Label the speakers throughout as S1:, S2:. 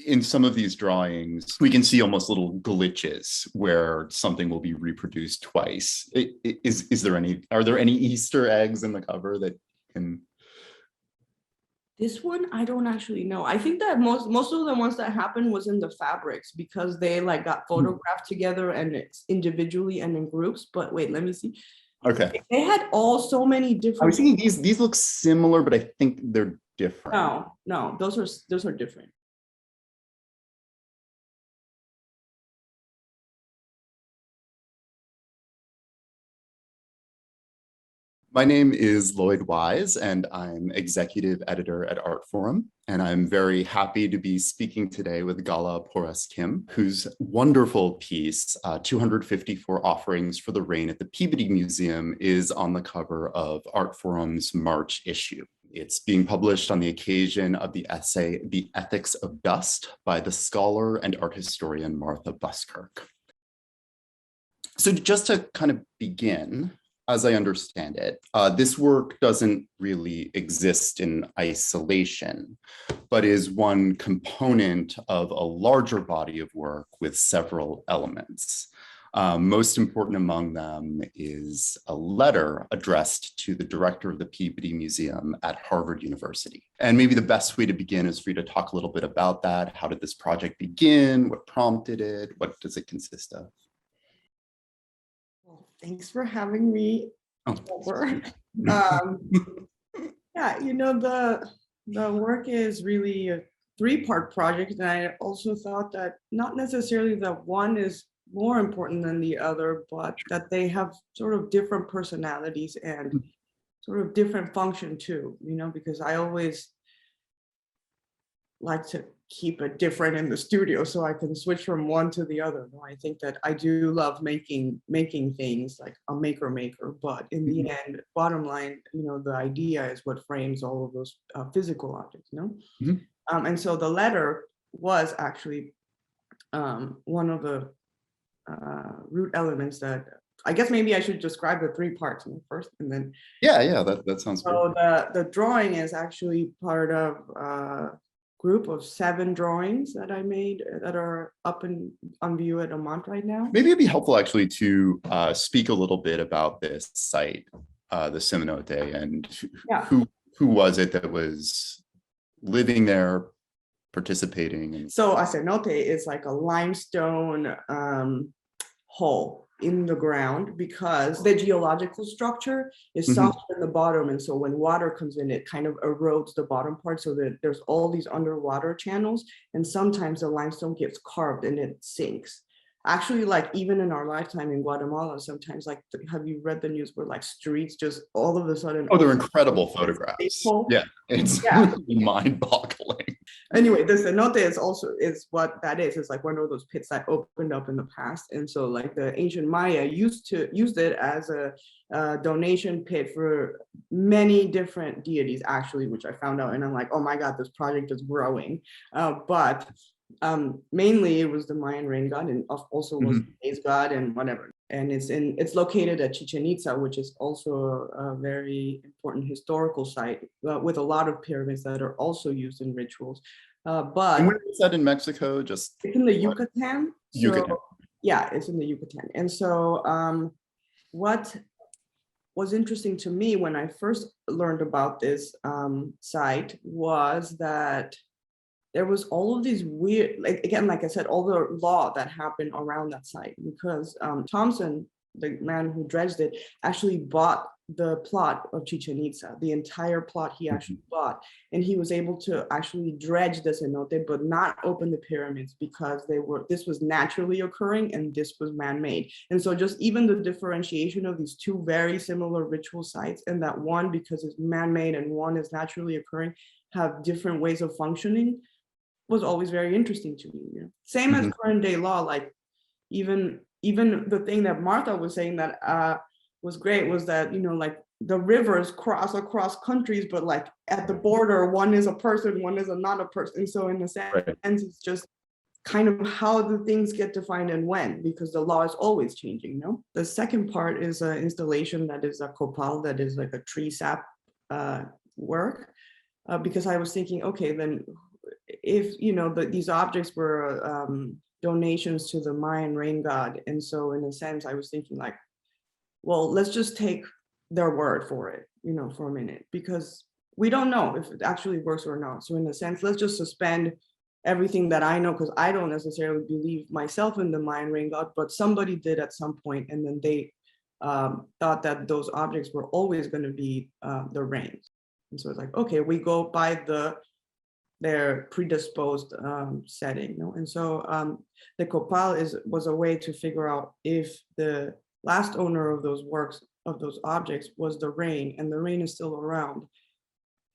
S1: in some of these drawings, we can see almost little glitches where something will be reproduced twice. Are there any Easter eggs in the cover that can?
S2: This one, I don't actually know. I think that most of the ones that happened was in the fabrics because they like got photographed together and it's individually and in groups. But wait, let me see.
S1: Okay.
S2: They had so many different.
S1: I was thinking these look similar, but I think they're different.
S2: No, those are different.
S1: My name is Lloyd Wise, and I'm executive editor at Artforum. And I'm very happy to be speaking today with Gala Porras-Kim, whose wonderful piece, 254 Offerings for the Rain at the Peabody Museum, is on the cover of Artforum's March issue. It's being published on the occasion of the essay, The Ethics of Dust, by the scholar and art historian Martha Buskirk. So just to kind of begin, as I understand it, this work doesn't really exist in isolation, but is one component of a larger body of work with several elements. Most important among them is a letter addressed to the director of the Peabody Museum at Harvard University. And maybe the best way to begin is for you to talk a little bit about that. How did this project begin? What prompted it? What does it consist of?
S2: Thanks for having me over. Yeah, you know, the work is really a three-part project, and I also thought that not necessarily that one is more important than the other, but that they have sort of different personalities and sort of different function too, you know, because I always like to keep it different in the studio so I can switch from one to the other. I think that I do love making things like a maker, but in the end, bottom line, you know, the idea is what frames all of those physical objects, you know? And so the letter was actually one of the root elements that, I guess maybe I should describe the three parts first and then.
S1: Yeah, that sounds good.
S2: So the drawing is actually part of group of 7 drawings that I made that are up and on view at Amont right now.
S1: Maybe it'd be helpful actually to speak a little bit about this site, the Cemenote, and who was it that was living there, participating?
S2: So a cenote is like a limestone hole in the ground because the geological structure is softer in the bottom, and so when water comes in, it kind of erodes the bottom part, so that there's all these underwater channels, and sometimes the limestone gets carved and it sinks. Actually, like even in our lifetime in Guatemala, sometimes like, have you read the news where like streets just all of a sudden?
S1: Oh, they're incredible photographs. Yeah, it's really mind-boggling.
S2: Anyway, the cenote is what that is. It's like one of those pits that opened up in the past, and so like the ancient Maya used it as a donation pit for many different deities, actually, which I found out, and I'm like, oh my God, this project is growing. But mainly it was the Mayan rain god, and also was the maize god and whatever. And it's located at Chichen Itza, which is also a very important historical site with a lot of pyramids that are also used in rituals. But
S1: and where is that in Mexico? Just
S2: it's in the Yucatan.
S1: Yucatan.
S2: So, yeah, it's in the Yucatan. And so what was interesting to me when I first learned about this site was that there was all of these weird, like I said, all the law that happened around that site, because Thompson, the man who dredged it, actually bought the plot of Chichen Itza, the entire plot he actually bought. And he was able to actually dredge the cenote, but not open the pyramids because this was naturally occurring and this was man-made. And so just even the differentiation of these two very similar ritual sites, and that one, because it's man-made and one is naturally occurring, have different ways of functioning, was always very interesting to me. You know? Same as current day law, like even the thing that Martha was saying that was great was that, you know, like the rivers cross across countries, but like at the border, one is a person, one is not a person. So in a sense, it's just kind of how the things get defined and when, because the law is always changing, you know? The second part is an installation that is a copal, that is like a tree sap work, because I was thinking, okay, then if, these objects were donations to the Mayan rain god. And so in a sense, I was thinking like, well, let's just take their word for it, for a minute, because we don't know if it actually works or not. So in a sense, let's just suspend everything that I know, because I don't necessarily believe myself in the Mayan rain god, but somebody did at some point, and then they thought that those objects were always going to be the rains. And so it's like, okay, we go by their predisposed setting. And so the copal was a way to figure out if the last owner of those works, of those objects, was the rain, and the rain is still around,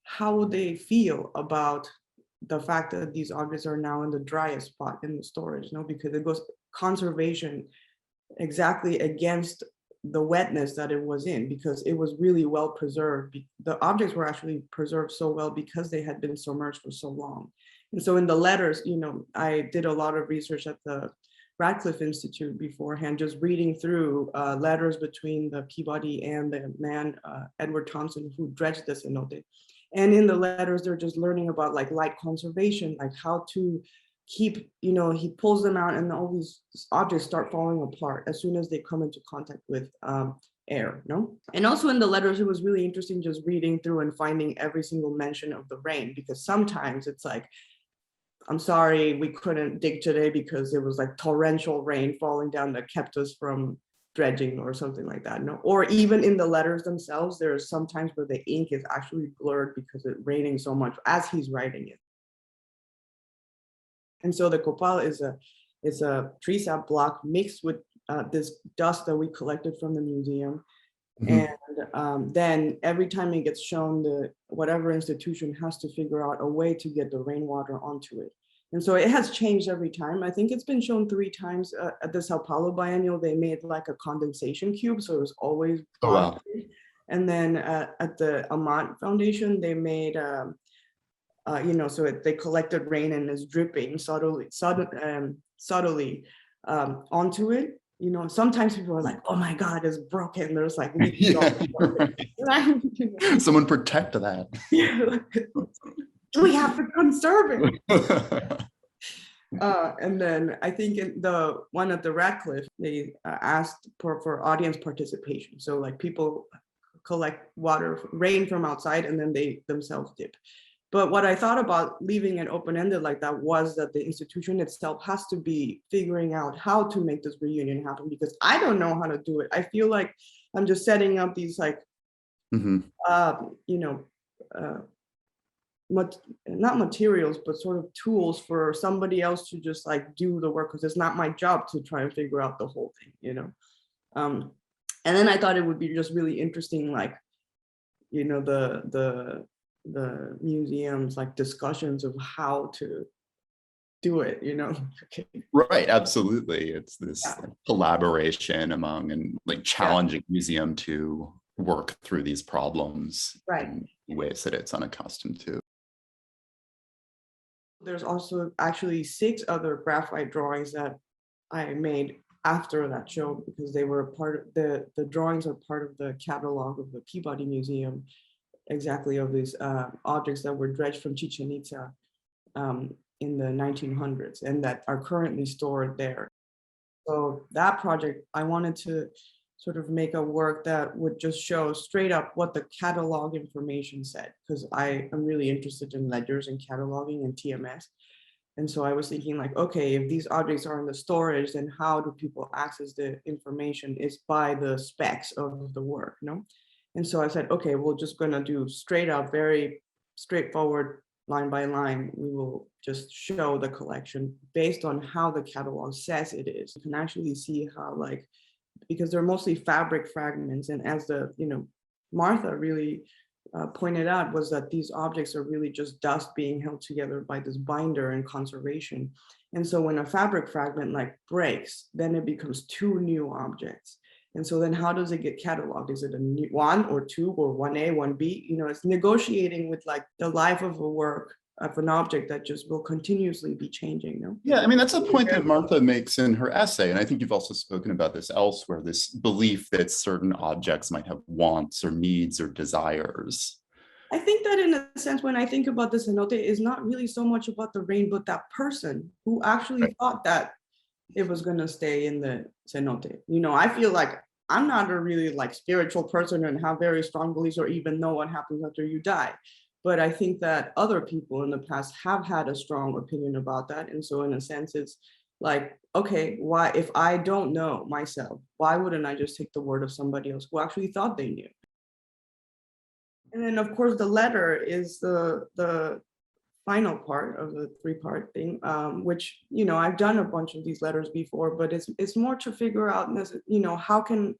S2: how would they feel about the fact that these objects are now in the driest spot in the storage? Because it goes conservation exactly against the wetness that it was in, because it was really well preserved. The objects were actually preserved so well because they had been submerged for so long. And so in the letters, I did a lot of research at the Radcliffe Institute beforehand, just reading through letters between the Peabody and the man, Edward Thompson, who dredged the cenote. And in the letters, they're just learning about like light conservation, like how to keep, he pulls them out and all these objects start falling apart as soon as they come into contact with air, And also in the letters, it was really interesting just reading through and finding every single mention of the rain, because sometimes it's like, I'm sorry, we couldn't dig today because it was like torrential rain falling down that kept us from dredging or something like that. Or even in the letters themselves, there are some times where the ink is actually blurred because it's raining so much as he's writing it. And so the copal is a tree sap block mixed with this dust that we collected from the museum. And then every time it gets shown, whatever institution has to figure out a way to get the rainwater onto it. And so it has changed every time. I think it's been shown 3 times at the São Paulo Biennial. They made like a condensation cube, so it was always bonded. And then at the Amant Foundation, they made, they collected rain and is dripping subtly onto it. Sometimes people are like, oh my God, it's broken. There's like,
S1: someone protect that.
S2: We have to conserve it. And then I think in the one at the Radcliffe, they asked for audience participation. So like people collect rain from outside, and then they themselves dip. But what I thought about leaving it open-ended like that was that the institution itself has to be figuring out how to make this reunion happen, because I don't know how to do it. I feel like I'm just setting up these like, not materials, but sort of tools for somebody else to just like do the work, because it's not my job to try and figure out the whole thing, And then I thought it would be just really interesting, like, the museum's like discussions of how to do it,
S1: Right, absolutely. It's this collaboration among and like challenging museum to work through these problems in ways that it's unaccustomed to.
S2: There's also actually 6 other graphite drawings that I made after that show, because they were part of the drawings are part of the catalog of the Peabody Museum, exactly, of these objects that were dredged from Chichen Itza in the 1900s and that are currently stored there. So that project, I wanted to sort of make a work that would just show straight up what the catalog information said, because I am really interested in ledgers and cataloging and TMS. And so I was thinking like, okay, if these objects are in the storage, then how do people access the information? Is by the specs of the work, And so I said, okay, we're just gonna do straight up, very straightforward, line by line. We will just show the collection based on how the catalog says it is. You can actually see how, like, because they're mostly fabric fragments, and as Martha really pointed out, was that these objects are really just dust being held together by this binder and conservation. And so when a fabric fragment like breaks, then it becomes 2 new objects. And so then how does it get cataloged? Is it a new 1 or 2 or 1A, 1B? It's negotiating with like the life of a work, of an object that just will continuously be changing.
S1: Yeah, I mean, that's a point that Martha makes in her essay. And I think you've also spoken about this elsewhere, this belief that certain objects might have wants or needs or desires.
S2: I think that in a sense, when I think about the cenote, it's not really so much about the rain, but that person who actually thought that it was going to stay in the cenote. You know, I feel like I'm not a really like spiritual person and have very strong beliefs or even know what happens after you die. But I think that other people in the past have had a strong opinion about that. And so in a sense, it's like, okay, why, if I don't know myself, why wouldn't I just take the word of somebody else who actually thought they knew? And then of course the letter is the final part of the three-part thing, which, you know, I've done a bunch of these letters before, but it's more to figure out, you know, how can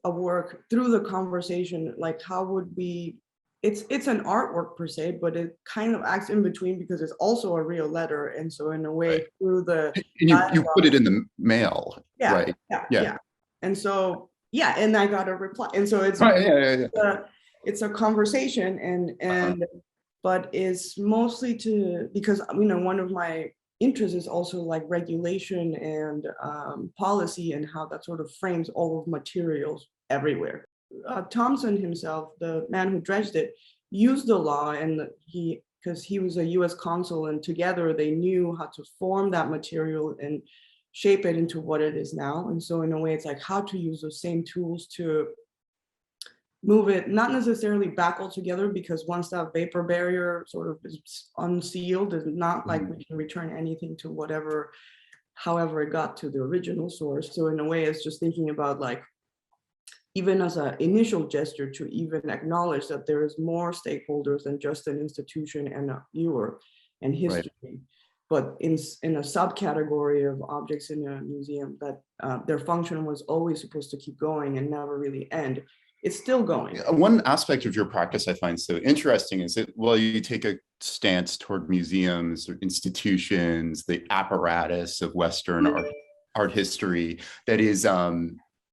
S2: a work through the conversation, like how would we, it's an artwork per se, but it kind of acts in between because it's also a real letter. And so in a way,
S1: Right.
S2: through the
S1: And you put
S2: dialogue,
S1: it in the mail,
S2: yeah,
S1: right?
S2: yeah. And so, yeah, and I got a reply. And so
S1: Right, yeah.
S2: it's a conversation and but it's mostly because, you know, one of my interests is also like regulation and policy and how that sort of frames all of materials everywhere. Thompson himself, the man who dredged it, used the law, and because he was a US consul, and together they knew how to form that material and shape it into what it is now. And so in a way, it's like how to use those same tools to move it, not necessarily back altogether, because once that vapor barrier sort of is unsealed, it's not like we can return anything to whatever, however it got to the original source. So in a way, it's just thinking about like, even as an initial gesture to even acknowledge that there is more stakeholders than just an institution and a viewer and history. Right. But in a subcategory of objects in a museum, that their function was always supposed to keep going and never really end. It's still going.
S1: One aspect of your practice I find so interesting is that, well, you take a stance toward museums or institutions, the apparatus of Western art history that is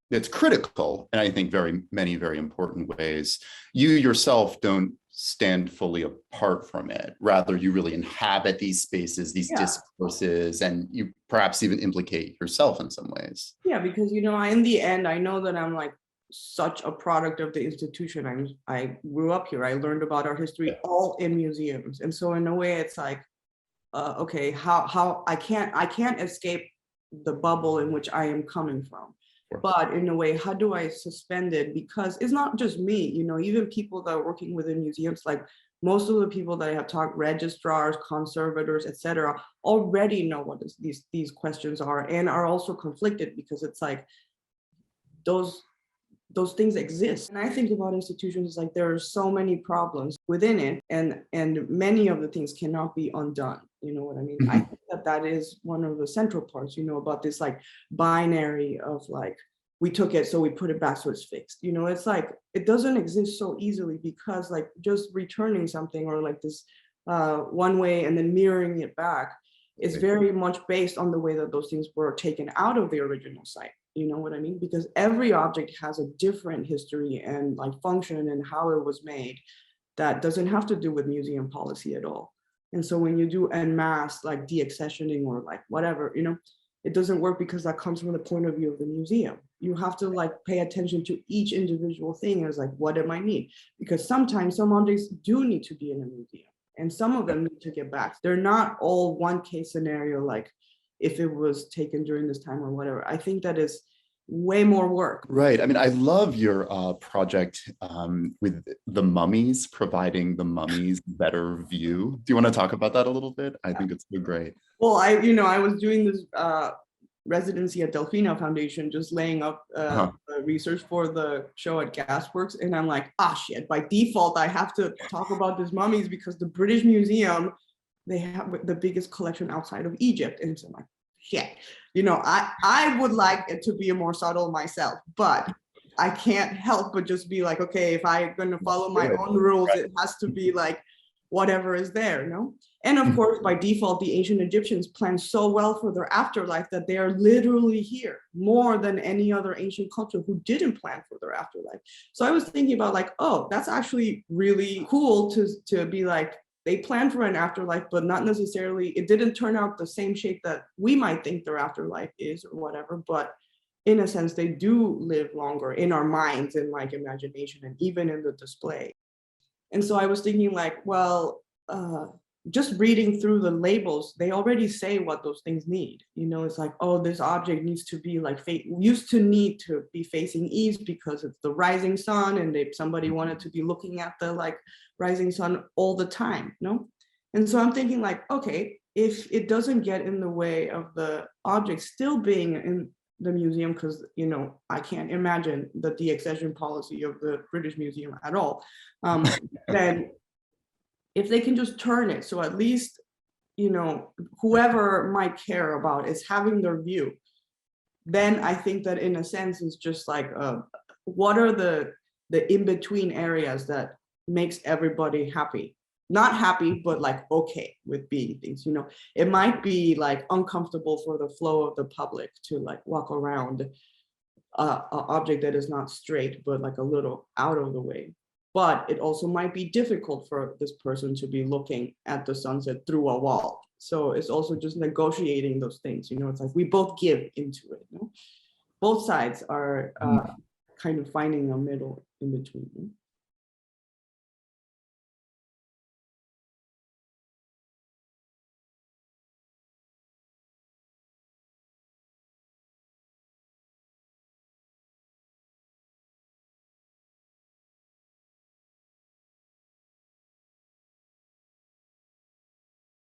S1: that's critical, and I think many very important ways. You yourself don't stand fully apart from it. Rather, you really inhabit these spaces, these discourses, and you perhaps even implicate yourself in some ways.
S2: Yeah, because, you know, in the end, I know that I'm like such a product of the institution. I grew up here. I learned about art history all in museums. And so in a way, it's like, okay, how I can't escape the bubble in which I am coming from. But in a way, how do I suspend it? Because it's not just me, you know, even people that are working within museums, like most of the people that I have talked, registrars, conservators, etc., already know what these questions are, and are also conflicted, because it's like those things exist. And I think about institutions like there are so many problems within it, and many of the things cannot be undone. You know what I mean? I think that is one of the central parts, you know, about this like binary of like, we took it, so we put it back, so it's fixed. You know, it's like, it doesn't exist so easily, because like just returning something or like this one way and then mirroring it back is very much based on the way that those things were taken out of the original site. You know what I mean? Because every object has a different history and like function and how it was made that doesn't have to do with museum policy at all. And so when you do en masse, like deaccessioning or like whatever, you know, it doesn't work, because that comes from the point of view of the museum. You have to like pay attention to each individual thing as like, what am I need? Because sometimes some objects do need to be in a museum, and some of them need to get back. They're not all one case scenario, like if it was taken during this time or whatever. I think that is way more work.
S1: Right. I mean, I love your project with the mummies, providing the mummies better view. Do you want to talk about that a little bit? I think it's so great.
S2: Well, I was doing this residency at Delfino Foundation, just laying up research for the show at Gasworks, and I'm like, shit, by default, I have to talk about these mummies because the British Museum, they have the biggest collection outside of Egypt. And so I'm like, shit, you know, I would like it to be more subtle myself, but I can't help but just be like, okay, if I'm going to follow my own rules, it has to be like whatever is there, you know? And of course, by default, the ancient Egyptians planned so well for their afterlife that they are literally here more than any other ancient culture who didn't plan for their afterlife. So I was thinking about like, oh, that's actually really cool to be like, they planned for an afterlife, but not necessarily, it didn't turn out the same shape that we might think their afterlife is or whatever, but in a sense, they do live longer in our minds and like imagination and even in the display. And so I was thinking like, well, just reading through the labels, they already say what those things need. You know, it's like, oh, this object needs to be like, used to need to be facing east because it's the rising sun, and somebody wanted to be looking at the like rising sun all the time, no? And so I'm thinking like, okay, if it doesn't get in the way of the object still being in the museum, because, you know, I can't imagine the de-accession policy of the British Museum at all, then if they can just turn it, so at least, you know, whoever might care about is having their view, then I think that in a sense it's just like, what are the in-between areas that makes everybody happy? Not happy, but like okay with being things, you know. It might be like uncomfortable for the flow of the public to like walk around an object that is not straight, but like a little out of the way. But it also might be difficult for this person to be looking at the sunset through a wall. So it's also just negotiating those things, you know. It's like we both give into it, you know? Both sides are kind of finding a middle in between.